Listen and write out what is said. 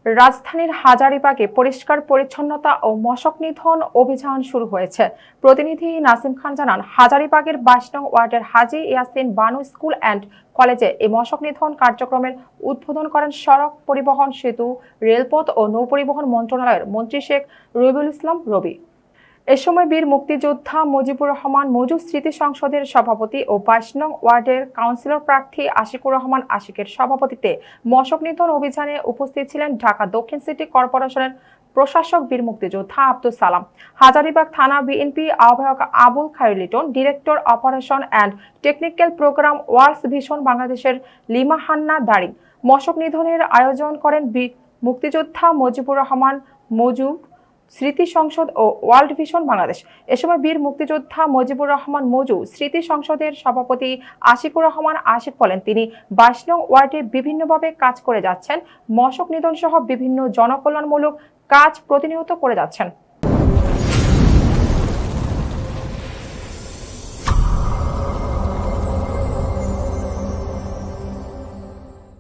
রাজধানীর হাজারীবাগে পরিষ্কার পরিচ্ছন্নতা ও মশক নিধন অভিযান শুরু হয়েছে। প্রতিনিধি নাসিম খান জানান, হাজারীবাগের 22 নং ওয়ার্ডের হাজী ইয়াসিন বানু স্কুল অ্যান্ড কলেজে এই মশক নিধন কার্যক্রমের উদ্বোধন করেন সড়ক পরিবহন, সেতু, রেলপথ ও নৌপরিবহন মন্ত্রণালয়ের মন্ত্রী শেখ রবিউল ইসলাম রবি। এ সময় বীর মুক্তিযোদ্ধা মুজিবুর রহমান মজু স্মৃতি সংসদের সভাপতি ও 22 নং ওয়ার্ডের কাউন্সিলর প্রার্থী আশিকুর রহমান আশিকের সভাপতিত্বে মশক নিধন অভিযানে উপস্থিত ছিলেন ঢাকা দক্ষিণ সিটি কর্পোরেশনের প্রশাসক বীর মুক্তিযোদ্ধা আব্দুল সালাম, হাজারীবাগ থানা বিএনপি আহ্বায়ক Abul Khair Liton, director operation and technical program World Vision বাংলাদেশের লিমা হান্না দারিং। মশক নিধনের আয়োজন করেন মুক্তিযোদ্ধা মুজিবুর রহমান মজু স্মৃতি সংসদ ও ওয়ার্ল্ড ভিশন বাংলাদেশ। এ সময় বীর মুক্তিযোদ্ধা মুজিবুর রহমান মজু স্মৃতি সংসদের সভাপতি আশিকুর রহমান আশিক বলেন, তিনি 22 নং ওয়ার্ডে বিভিন্নভাবে কাজ করে যাচ্ছেন, মশক নিধন সহ বিভিন্ন জনকল্যাণমূলক কাজ প্রতিনিয়ত করে যাচ্ছেন।